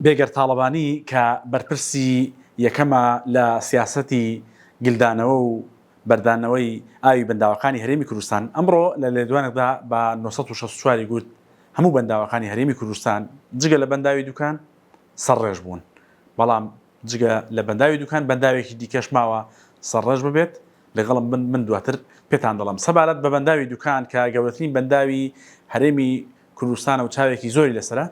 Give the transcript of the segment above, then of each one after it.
بێگەر تاڵەبانی کە بەرپرسی یەکەمە لە سیاسەتی گلدانەوە و بەردانەوەی ئاوی بەنداوەکانی هەرێمی کوردستان ئەمڕۆ لە لێدوانێکدا بە 1964 گوت هەموو بەنداوەکانی هەرێمی کوردستان جگە لە بەنداوی دوکان سەرڕێژ بوون، بەڵام جگە لە بەنداوی دوکان بەنداوێکی دیکەش ماوە سەرڕێژ ببێت لەگەڵم من دواتر پێتان دەڵم سەبارەت بە بەنداوی دوکان کە گەورەترین بەنداوی هەرێمی کوردستانە و چاوێکی زۆری لەسرە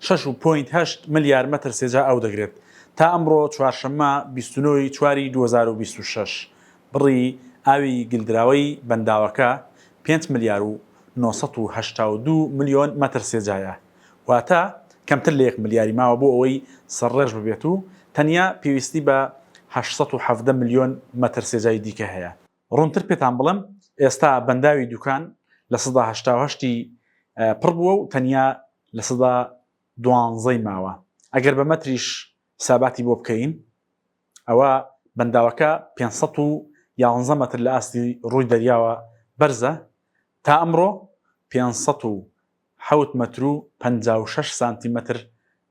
6.8 ملیار مەتر سێجا ئەو دەگرێت تا ئەمڕۆ چوارشەممە 29/4/2026 بڕی ئاوی گلدراوەی بەنداوەکە 5 ملیار و 982 ملیۆن مەتر سێجایە، واتە کەمتر لە 1 ملیاری ماوە بۆ ئەوەی سەرڕێژ ببێت و تەنیا پێویستی بە 870 ملیۆن مەتر سێجای دیکە هەیە. ڕوونتر پێتان بڵم ئێستا بەنداوی دوکان لە 1970 پڕ بووە و تەنیا لە 12 ماوە. ئەگەر بە مەتریش حساباتی بۆ بکەین ئەوە بەنداوەکە 511 مەتر لە ئاستی ڕووی دەریاوە بەرزە تا ئەمڕۆ 507 مەتر و 56 سانتیمەتر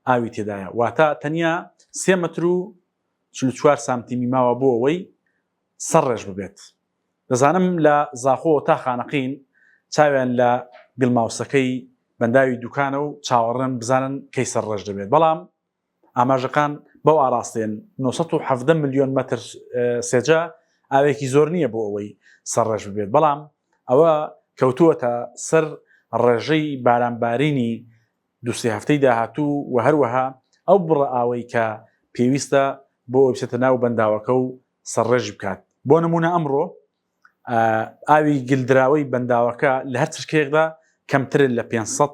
ئاوی تێدایە، واتە تەنیا 3 مەتر و 44 سانتیمی ماوە بۆ ئەوەی سەرڕێژ ببێت. دەزانم لە زاخۆ تا خانەقین چاویان لە گڵماوسەکەی بەنداوی دوکانە و چاوەڕێن بزانن کەی سەرڕێژ دەبێت، بەڵام ئاماژەکان بەو ئاراستێن 970 ملیۆن مەتر سێجا ئاوێکی زۆر نییە بۆ ئەوەی سەرڕێژ ببێت، بەڵام ئەوە کەوتووەتە سەر ڕێژەی بارانبارینی دووسێ هەفتەی داهاتوو و هەروەها ئەو بڕە ئاوەی کە پێویستە بۆ ئەوی بچێتە ناو بەنداوەکە و سەرڕێژی بکات. بۆ نمونە ئەمڕۆ ئاوی گلدراوەی بەنداوەکە لە هەر چرکەیەکدا کەمتر لە 500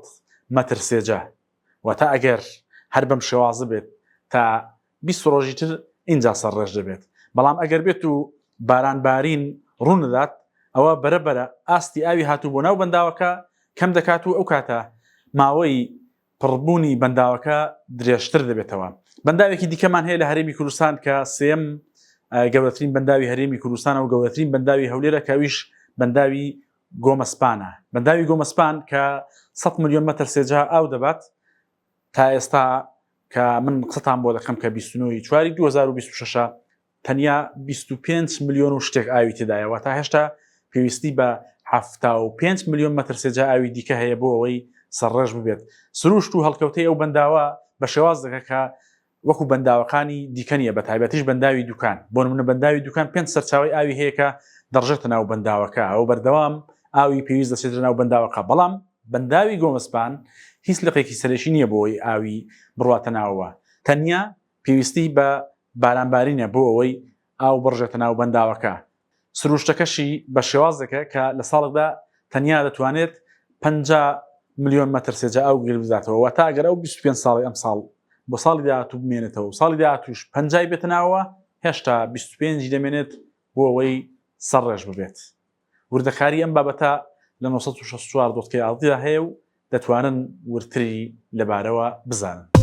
مەتر سێجا، واتە ئەگەر هەر بەم شێوازە بێت تا 20 ڕۆژی تر ئینجا سەرڕێژ دەبێت، بەڵام ئەگەر بێت و بارانبارین ڕوونەدات ئەوە بەرەبەرە ئاستی ئاوی هاتوو بۆ ناو بەنداوەکە کەم دەکات و ئەو کاتە ماوەی پڕبوونی بەنداوەکە درێژتر دەبێتەوە. بەنداوێکی دیکەمان هەیە لە هەرێمی کوردستان کە سێم گەورەترین بەنداوی هەرێمی کوردستانە و گەورەترین بەنداوی هەولێرە کەویش بەنداوی گۆمەسپانە. بەنداوی گۆمەسپان کە 100 ملیۆن مەتر سێجا ئاو دەبات تا ئێستا کە من قسەتان بۆ دەکەم کە 29/4/2026 تەنیا 25 ملیۆن و شتێک ئاوی تێدایەوە تا هێشتا پێویستی بە 75 ملیۆن مەتر سێجا ئاوی دیکە هەیە بۆ ئەوەی سەرڕێژ ببێت. سروشت و هەڵکەوتەی ئەو بەنداوە بە شێواز دەکە کە وەکو بەنداوەکانی دیکە نیە، بە تایبەتیش بەنداوی دوکان. بۆ نمونە بەنداوی دوکان 5 سەرچاوی ئاوی هەیە کە دەڕژێتە ناو بەنداوەکە ئەو بەردەوام ئاوی پێویست دەچێتە ناو بەنداوەکە، بەڵام بەنداوی گۆمەسپان هیچ لقێکی سەرێکی نییە بۆ ئەوەی ئاوی بڕواتە ناوەوە، تەنیا پێویستی بە بارانبارینە بۆ ئەوەی ئاو بڕژێتە ناو بەنداوەکە. سروشتەکەشی بە شێواز دەکە کە لە ساڵێکدا تەنیا دەتوانێت 50 ملیۆن مەتر سێجا ئاو گیر بداتەوە، واتە ئەگەر ئەو 25 ساڵی ئەم ساڵ بۆ ساڵی داهاتوو بمێنێتەوە و ساڵی داهاتووش 50 بێتە ناوەوە هێشتا 25 دەمێنێت بۆ ئەوەی سەرڕێژ ببێت. وردەکاری ئەم بابەتە لە 1964 دۆتکەی ئاڵدیدا هەیە و دەتوانن ورتری لەبارەوە بزانن.